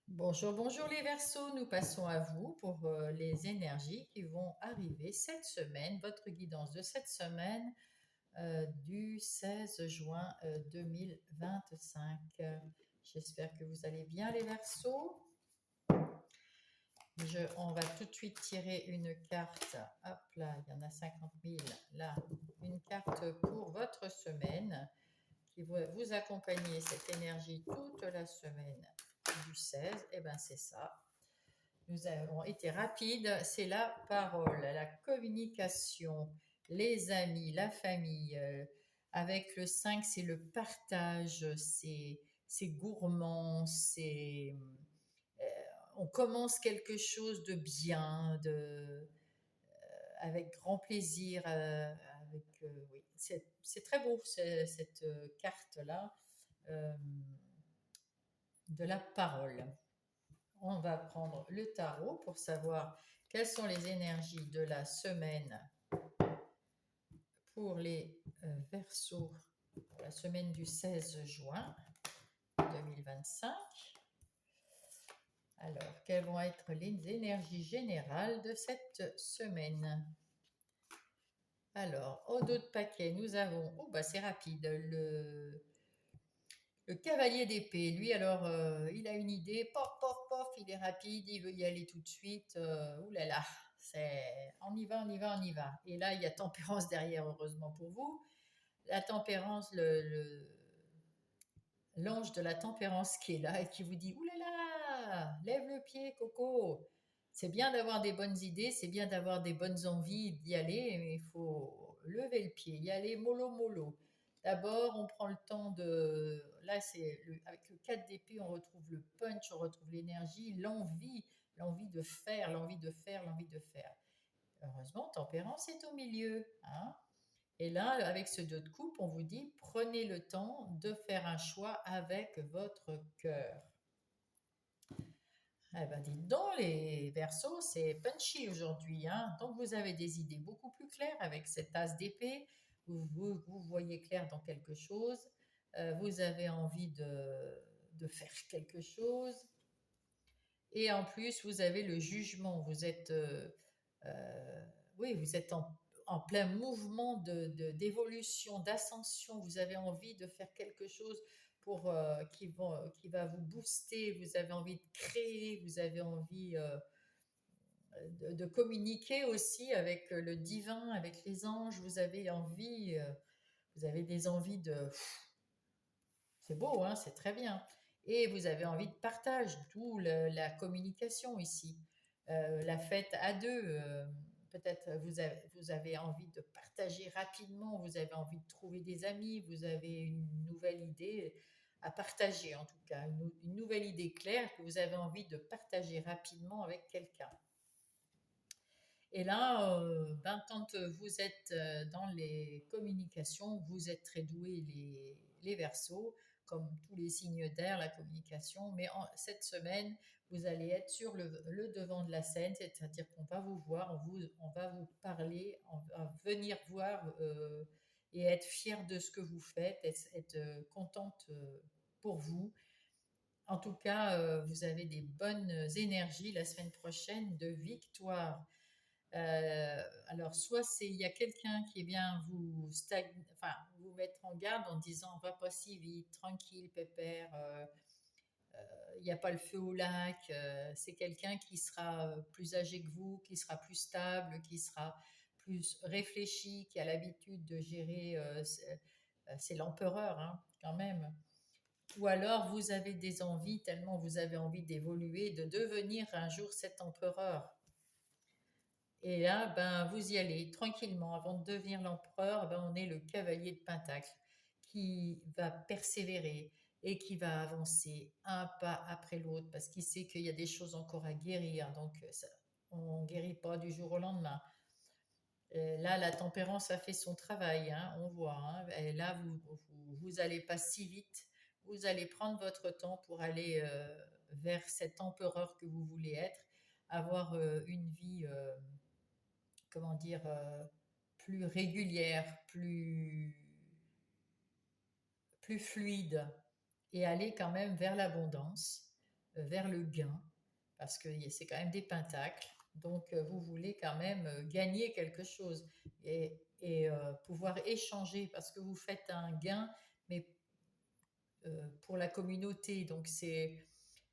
Bonjour, bonjour les Verseaux, nous passons à vous pour les énergies qui vont arriver cette semaine, votre guidance de cette semaine du 16 juin 2025. J'espère que vous allez bien les Verseaux. On va tout de suite tirer une carte. Hop là, il y en a 50 000. Là, une carte pour votre semaine qui va vous accompagner cette énergie toute la semaine du 16. Eh bien, c'est ça. Nous avons été rapides. C'est la parole, la communication, les amis, la famille. Avec le 5, c'est le partage, c'est gourmand, on commence quelque chose de bien, avec grand plaisir. Oui, c'est très beau cette carte-là de la parole. On va prendre le tarot pour savoir quelles sont les énergies de la semaine pour les Verseaux, pour la semaine du 16 juin 2025. Alors, quelles vont être les énergies générales de cette semaine? Alors, au dos de paquet, nous avons, c'est rapide, le cavalier d'épée. Lui, alors, il a une idée, pof, pof, pof, il est rapide, il veut y aller tout de suite. Oulala, on y va, on y va, on y va. Et là, il y a tempérance derrière, heureusement pour vous. La tempérance, l'ange de la tempérance qui est là et qui vous dit oulala, lève le pied, Coco. C'est bien d'avoir des bonnes idées, c'est bien d'avoir des bonnes envies d'y aller, mais il faut lever le pied, y aller mollo mollo. D'abord, on prend le temps de. Là, avec le 4 d'épée, on retrouve le punch, on retrouve l'énergie, l'envie de faire, l'envie de faire, l'envie de faire. Heureusement, tempérance est au milieu. Hein. Et là, avec ce 2 de coupe, on vous dit prenez le temps de faire un choix avec votre cœur. Eh bien, dites donc, les Verseaux, c'est punchy aujourd'hui. Hein. Donc, vous avez des idées beaucoup plus claires avec cette as d'épée. Vous voyez clair dans quelque chose. Vous avez envie de faire quelque chose. Et en plus, vous avez le jugement. Vous êtes, oui, vous êtes en plein mouvement d'évolution, d'ascension, vous avez envie de faire quelque chose qui va vous booster, vous avez envie de créer, vous avez envie de communiquer aussi avec le divin, avec les anges, vous avez des envies de... C'est beau, hein, c'est très bien. Et vous avez envie de partage, d'où la communication ici. La fête à deux, peut-être vous avez envie de partager rapidement, vous avez envie de trouver des amis, vous avez une nouvelle idée à partager en tout cas, une nouvelle idée claire que vous avez envie de partager rapidement avec quelqu'un. Et là, quand vous êtes dans les communications, vous êtes très doués les Verseaux, comme tous les signes d'air, la communication. Mais cette semaine, vous allez être sur le devant de la scène, c'est-à-dire qu'on va vous voir, on va vous parler, on va venir voir et être fier de ce que vous faites, être contente pour vous. En tout cas, vous avez des bonnes énergies la semaine prochaine de victoire. Alors, soit il y a quelqu'un qui vient enfin, vous mettre en garde en disant va pas si vite, tranquille, pépère, il n'y a pas le feu au lac. C'est quelqu'un qui sera plus âgé que vous, qui sera plus stable, qui sera plus réfléchi, qui a l'habitude de gérer. C'est l'empereur, hein, quand même. Ou alors vous avez des envies, tellement vous avez envie d'évoluer, de devenir un jour cet empereur. Et là, ben, vous y allez tranquillement. Avant de devenir l'empereur, ben, on est le cavalier de Pentacle qui va persévérer et qui va avancer un pas après l'autre parce qu'il sait qu'il y a des choses encore à guérir. Donc, on ne guérit pas du jour au lendemain. Là, la tempérance a fait son travail, hein, on voit. Hein. Et là, vous allez pas si vite. Vous allez prendre votre temps pour aller vers cet empereur que vous voulez être, avoir une vie comment dire, plus régulière, plus fluide, et aller quand même vers l'abondance, vers le gain, parce que c'est quand même des pentacles. Donc, vous voulez quand même gagner quelque chose et pouvoir échanger, parce que vous faites un gain, mais pour la communauté. Donc,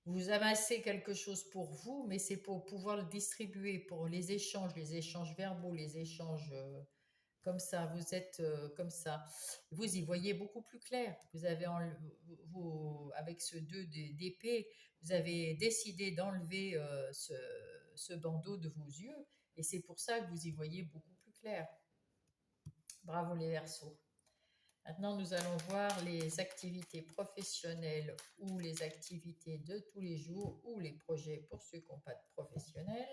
vous amassez quelque chose pour vous, mais c'est pour pouvoir le distribuer, pour les échanges verbaux, les échanges comme ça. Vous êtes comme ça. Vous y voyez beaucoup plus clair. Vous avez avec ce 2 d'épée, vous avez décidé d'enlever ce bandeau de vos yeux, et c'est pour ça que vous y voyez beaucoup plus clair. Bravo les Verseaux. Maintenant, nous allons voir les activités professionnelles ou les activités de tous les jours ou les projets pour ceux qui n'ont pas de professionnel.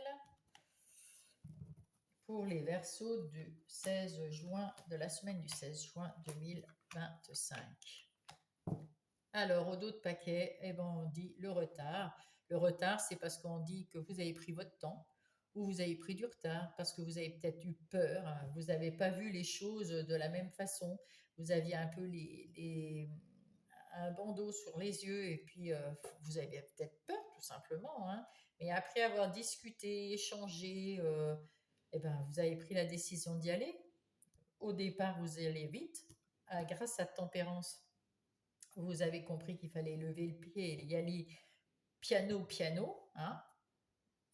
Pour les Verseaux de la semaine du 16 juin 2025. Alors, au dos de paquet, eh ben, on dit le retard. Le retard, c'est parce qu'on dit que vous avez pris votre temps ou vous avez pris du retard parce que vous avez peut-être eu peur, hein, vous n'avez pas vu les choses de la même façon, vous aviez un peu un bandeau sur les yeux et puis vous avez peut-être peur tout simplement. Hein. Mais après avoir discuté, échangé, eh ben, vous avez pris la décision d'y aller. Au départ, vous allez vite grâce à tempérance. Vous avez compris qu'il fallait lever le pied et y aller piano, hein,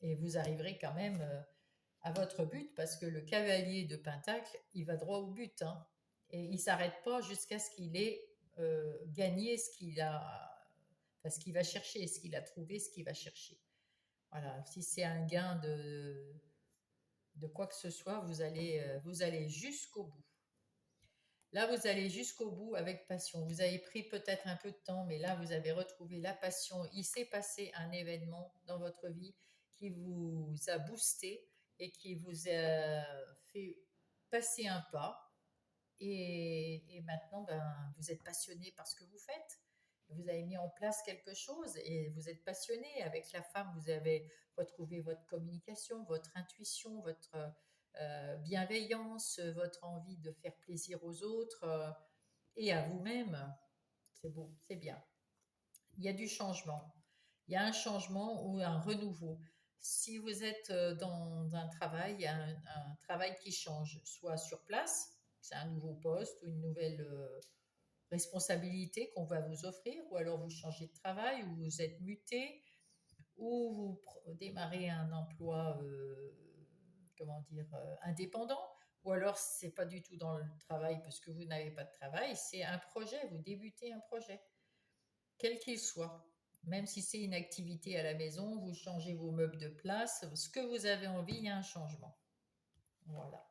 et vous arriverez quand même à votre but parce que le cavalier de Pentacle, il va droit au but, hein, et il ne s'arrête pas jusqu'à ce qu'il ait gagné ce qu'il va chercher, ce qu'il a trouvé, ce qu'il va chercher. Voilà, si c'est un gain de quoi que ce soit, vous allez jusqu'au bout. Là, vous allez jusqu'au bout avec passion. Vous avez pris peut-être un peu de temps, mais là, vous avez retrouvé la passion. Il s'est passé un événement dans votre vie qui vous a boosté et qui vous a fait passer un pas. Et maintenant, ben, vous êtes passionné par ce que vous faites. Vous avez mis en place quelque chose et vous êtes passionné. Avec la femme, vous avez retrouvé votre communication, votre intuition, votre bienveillance, votre envie de faire plaisir aux autres et à vous-même. C'est beau, c'est bien. Il y a du changement. Il y a un changement ou un renouveau. Si vous êtes dans un travail, un travail qui change, soit sur place, c'est un nouveau poste ou une nouvelle responsabilité qu'on va vous offrir, ou alors vous changez de travail, ou vous êtes muté, ou vous démarrez un emploi, comment dire, indépendant, ou alors c'est pas du tout dans le travail parce que vous n'avez pas de travail, c'est un projet, vous débutez un projet, quel qu'il soit. Même si c'est une activité à la maison, vous changez vos meubles de place, ce que vous avez envie, il y a un changement. Voilà.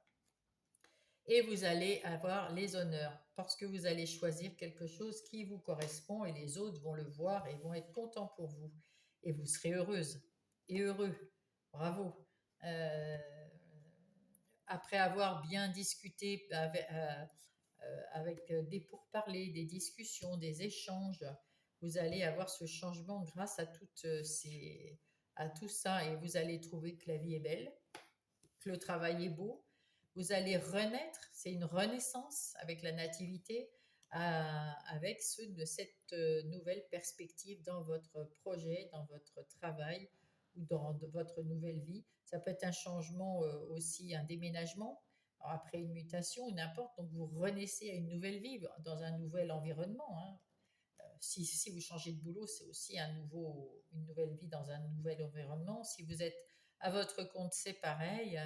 Et vous allez avoir les honneurs parce que vous allez choisir quelque chose qui vous correspond et les autres vont le voir et vont être contents pour vous. Et vous serez heureuse et heureux. Bravo. Euh, Après avoir bien discuté avec des pourparlers, des discussions, des échanges, vous allez avoir ce changement grâce à à tout ça et vous allez trouver que la vie est belle, que le travail est beau. Vous allez renaître, c'est une renaissance avec la nativité, avec de cette nouvelle perspective dans votre projet, dans votre travail ou dans votre nouvelle vie. Ça peut être un changement aussi, un déménagement, après une mutation, n'importe. Donc vous renaissez à une nouvelle vie dans un nouvel environnement, hein. Si vous changez de boulot, c'est aussi une nouvelle vie dans un nouvel environnement. Si vous êtes à votre compte, c'est pareil.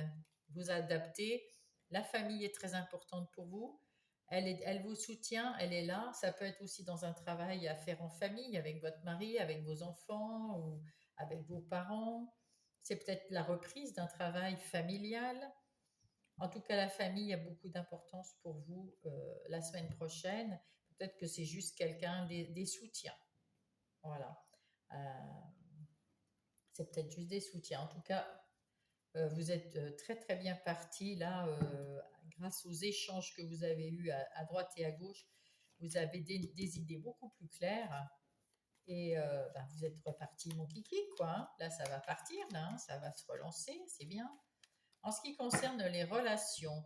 Vous adaptez. La famille est très importante pour vous. Elle vous soutient, elle est là. Ça peut être aussi dans un travail à faire en famille, avec votre mari, avec vos enfants ou avec vos parents. C'est peut-être la reprise d'un travail familial. En tout cas, la famille a beaucoup d'importance pour vous la semaine prochaine. Peut-être que c'est juste quelqu'un des soutiens. Voilà. Euh, c'est peut-être juste des soutiens. En tout cas, vous êtes très très bien parti là, grâce aux échanges que vous avez eus à droite et à gauche. Vous avez des idées beaucoup plus claires et vous êtes reparti mon kiki quoi, hein. Là, ça va partir, là, hein, ça va se relancer, c'est bien. En ce qui concerne les relations,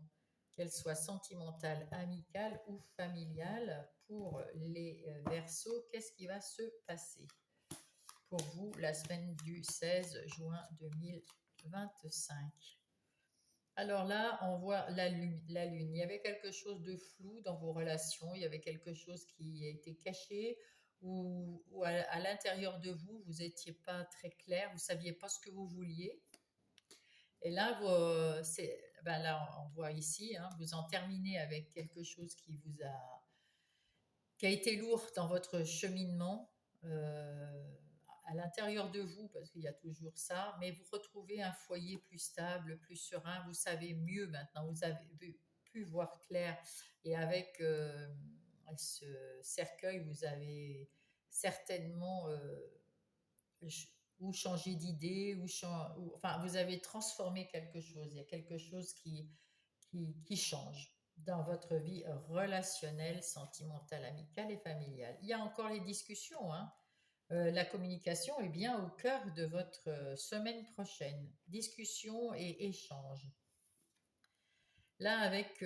qu'elles soient sentimentales, amicales ou familiales, pour les Verseaux, qu'est-ce qui va se passer pour vous la semaine du 16 juin 2025? Alors là, on voit la lune, la lune. Il y avait quelque chose de flou dans vos relations, il y avait quelque chose qui était caché, ou à l'intérieur de vous, vous n'étiez pas très clair, vous ne saviez pas ce que vous vouliez. Et là, là, on voit ici, hein, vous en terminez avec quelque chose qui a été lourd dans votre cheminement à l'intérieur de vous, parce qu'il y a toujours ça, mais vous retrouvez un foyer plus stable, plus serein, vous savez mieux maintenant, vous avez pu voir clair, et avec ce cercueil, vous avez certainement ou changé d'idée, enfin, vous avez transformé quelque chose, il y a quelque chose qui change dans votre vie relationnelle, sentimentale, amicale et familiale. Il y a encore les discussions, hein. La communication est bien au cœur de votre semaine prochaine. Discussion et échange. Là, avec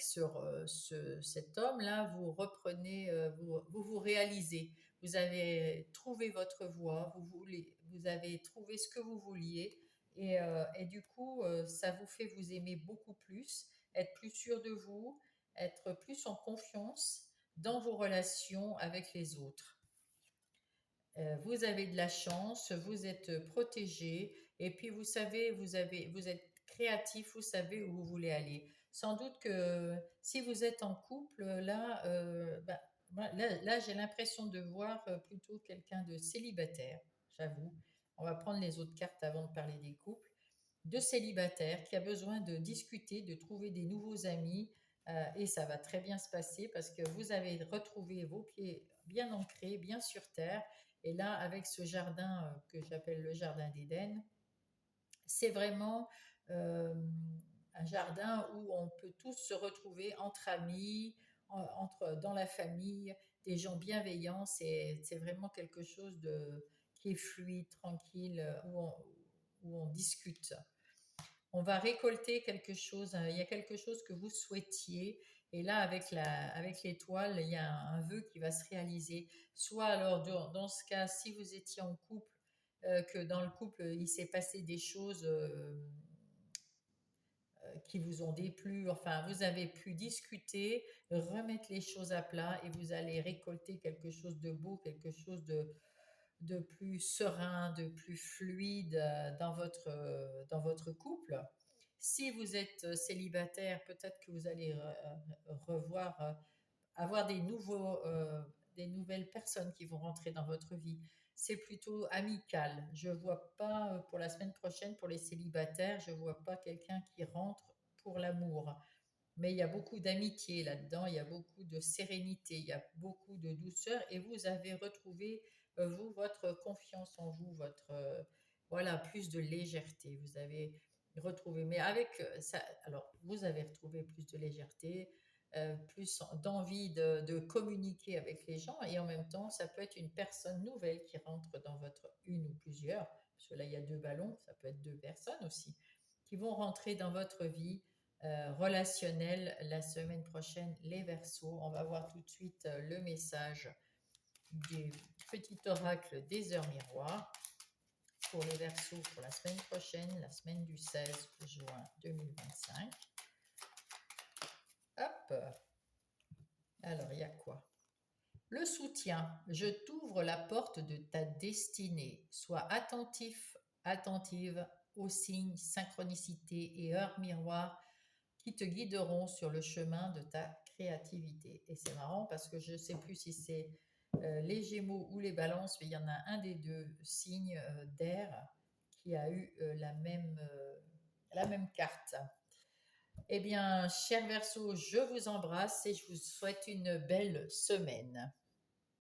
cet homme-là, vous reprenez, vous réalisez. Vous avez trouvé votre voie, vous avez trouvé ce que vous vouliez, et du coup, ça vous fait vous aimer beaucoup plus, être plus sûr de vous, être plus en confiance dans vos relations avec les autres. Vous avez de la chance, vous êtes protégé, et puis vous savez, vous êtes créatif, vous savez où vous voulez aller. Sans doute que si vous êtes en couple, là, là j'ai l'impression de voir plutôt quelqu'un de célibataire, j'avoue. On va prendre les autres cartes avant de parler des couples. De célibataire qui a besoin de discuter, de trouver des nouveaux amis, et ça va très bien se passer parce que vous avez retrouvé vos pieds bien ancrés, bien sur terre. Et là, avec ce jardin que j'appelle le jardin d'Éden, c'est vraiment euh, un jardin où on peut tous se retrouver entre amis, dans la famille, des gens bienveillants. C'est vraiment quelque chose qui est fluide, tranquille, où on discute. On va récolter quelque chose, il y a quelque chose que vous souhaitiez, et là, avec l'étoile, il y a un vœu qui va se réaliser. Soit alors, dans ce cas, si vous étiez en couple, que dans le couple, il s'est passé des choses qui vous ont déplu. Enfin, vous avez pu discuter, remettre les choses à plat et vous allez récolter quelque chose de beau, quelque chose de plus serein, de plus fluide dans votre couple. Si vous êtes célibataire, peut-être que vous allez revoir, avoir des nouvelles personnes qui vont rentrer dans votre vie. C'est plutôt amical. Je ne vois pas pour la semaine prochaine, pour les célibataires, je ne vois pas quelqu'un qui rentre pour l'amour. Mais il y a beaucoup d'amitié là-dedans, il y a beaucoup de sérénité, il y a beaucoup de douceur et vous avez retrouvé, vous, votre confiance en vous, votre, voilà, plus de légèreté. Vous avez retrouvé, mais avec ça, alors vous avez retrouvé plus de légèreté, plus d'envie de communiquer avec les gens et en même temps, ça peut être une personne nouvelle qui rentre dans votre, une ou plusieurs, parce que là, il y a deux ballons, ça peut être deux personnes aussi, qui vont rentrer dans votre vie relationnel la semaine prochaine, les Verseaux. On va voir tout de suite le message du petit oracle des heures miroirs pour les Verseaux pour la semaine prochaine, la semaine du 16 juin 2025. Hop, alors il y a quoi? Le soutien. Je t'ouvre la porte de ta destinée. Sois attentif, attentive aux signes, synchronicité et heures miroirs qui te guideront sur le chemin de ta créativité. Et c'est marrant parce que je ne sais plus si c'est les Gémeaux ou les Balances, mais il y en a un des deux signes d'air qui a eu la même carte. Eh bien, cher Verseau, je vous embrasse et je vous souhaite une belle semaine.